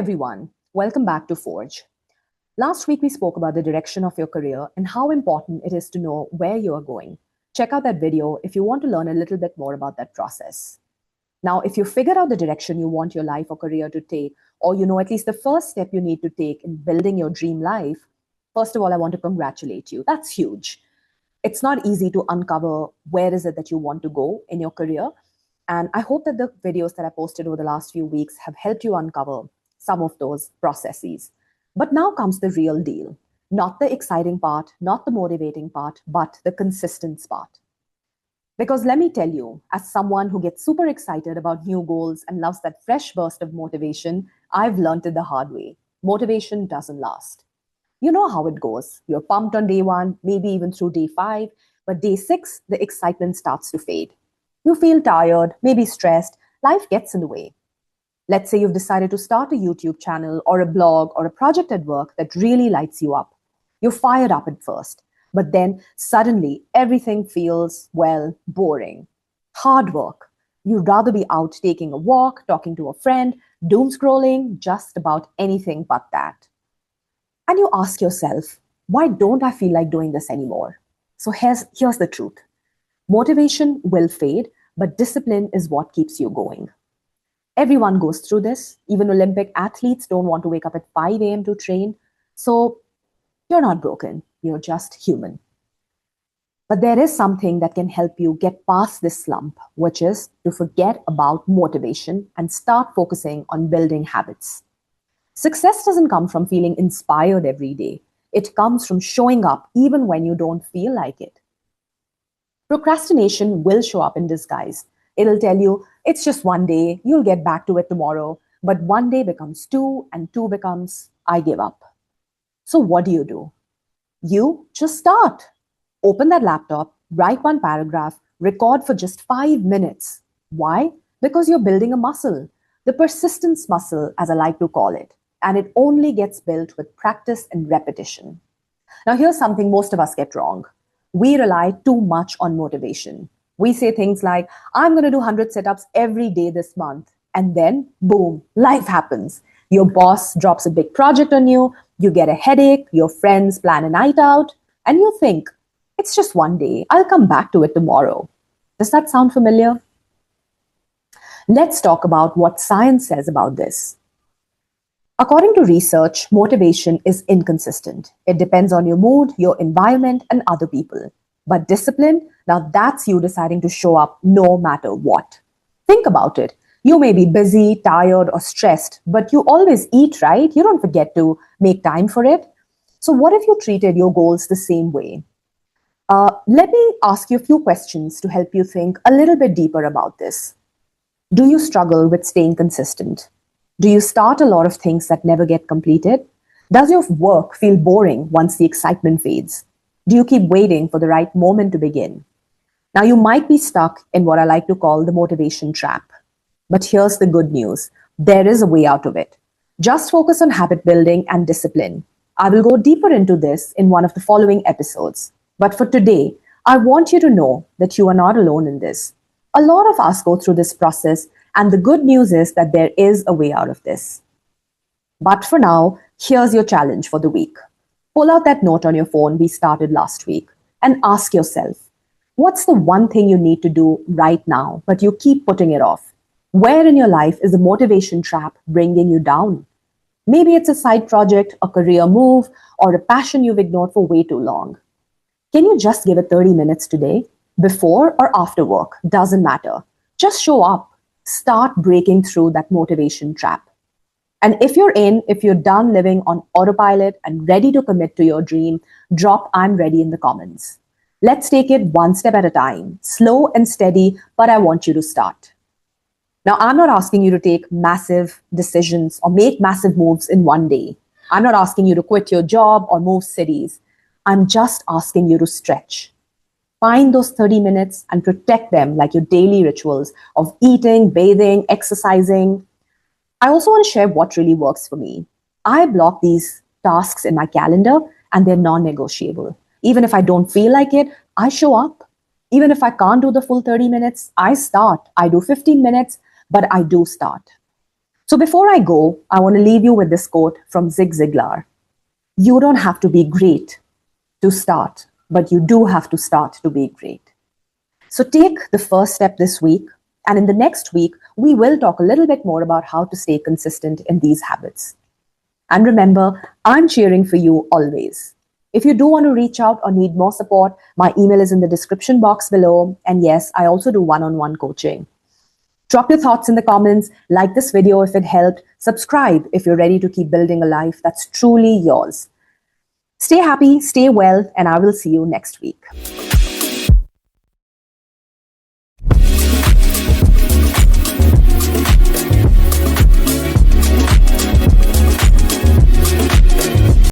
everyone, welcome back to Forge. Last week we spoke about the direction of your career and how important it is to know where you are going. Check out that video if you want to learn a little bit more about that process. Now, if you figure out the direction you want your life or career to take, or you know at least the first step you need to take in building your dream life, first of all, I want to congratulate you. That's huge. It's not easy to uncover where is it that you want to go in your career. And I hope that the videos that I posted over the last few weeks have helped you uncover some of those processes. But now comes the real deal. Not the exciting part, not the motivating part, but the consistent part. Because let me tell you, as someone who gets super excited about new goals and loves that fresh burst of motivation, I've learned it the hard way. Motivation doesn't last. You know how it goes. You're pumped on day one, maybe even through day 5, but day 6, the excitement starts to fade. You feel tired, maybe stressed, life gets in the way. Let's say you've decided to start a YouTube channel or a blog or a project at work that really lights you up. You're fired up at first, but then suddenly everything feels, well, boring. Hard work. You'd rather be out taking a walk, talking to a friend, doom scrolling, just about anything but that. And you ask yourself, why don't I feel like doing this anymore? So here's the truth. Motivation will fade, but discipline is what keeps you going. Everyone goes through this. Even Olympic athletes don't want to wake up at 5 a.m. to train. So you're not broken. You're just human. But there is something that can help you get past this slump, which is to forget about motivation and start focusing on building habits. Success doesn't come from feeling inspired every day. It comes from showing up even when you don't feel like it. Procrastination will show up in disguise. It'll tell you, it's just one day, you'll get back to it tomorrow. But one day becomes 2, and 2 becomes, I give up. So what do? You just start. Open that laptop, write one paragraph, record for just 5 minutes. Why? Because you're building a muscle, the persistence muscle, as I like to call it. And it only gets built with practice and repetition. Now, here's something most of us get wrong. We rely too much on motivation. We say things like, I'm going to do 100 sit-ups every day this month. And then, boom, life happens. Your boss drops a big project on you, you get a headache, your friends plan a night out, and you think, it's just one day, I'll come back to it tomorrow. Does that sound familiar? Let's talk about what science says about this. According to research, motivation is inconsistent. It depends on your mood, your environment, and other people. But discipline, now that's you deciding to show up no matter what. Think about it. You may be busy, tired, or stressed, but you always eat, right? You don't forget to make time for it. So what if you treated your goals the same way? Let me ask you a few questions to help you think a little bit deeper about this. Do you struggle with staying consistent? Do you start a lot of things that never get completed? Does your work feel boring once the excitement fades? Do you keep waiting for the right moment to begin? Now, you might be stuck in what I like to call the motivation trap. But here's the good news. There is a way out of it. Just focus on habit building and discipline. I will go deeper into this in one of the following episodes. But for today, I want you to know that you are not alone in this. A lot of us go through this process, and the good news is that there is a way out of this. But for now, here's your challenge for the week. Pull out that note on your phone we started last week and ask yourself, what's the one thing you need to do right now, but you keep putting it off? Where in your life is the motivation trap bringing you down? Maybe it's a side project, a career move, or a passion you've ignored for way too long. Can you just give it 30 minutes today? Before or after work, doesn't matter. Just show up. Start breaking through that motivation trap. And if you're done living on autopilot and ready to commit to your dream, drop I'm ready in the comments. Let's take it one step at a time, slow and steady, but I want you to start. Now, I'm not asking you to take massive decisions or make massive moves in one day. I'm not asking you to quit your job or move cities. I'm just asking you to stretch. Find those 30 minutes and protect them like your daily rituals of eating, bathing, exercising. I also want to share what really works for me. I block these tasks in my calendar and they're non-negotiable. Even if I don't feel like it, I show up. Even if I can't do the full 30 minutes, I start. I do 15 minutes, but I do start. So before I go, I want to leave you with this quote from Zig Ziglar. You don't have to be great to start, but you do have to start to be great. So take the first step this week, and in the next week, we will talk a little bit more about how to stay consistent in these habits. And remember, I'm cheering for you always. If you do want to reach out or need more support, my email is in the description box below. And yes, I also do one-on-one coaching. Drop your thoughts in the comments, like this video if it helped, subscribe if you're ready to keep building a life that's truly yours. Stay happy, stay well, and I will see you next week.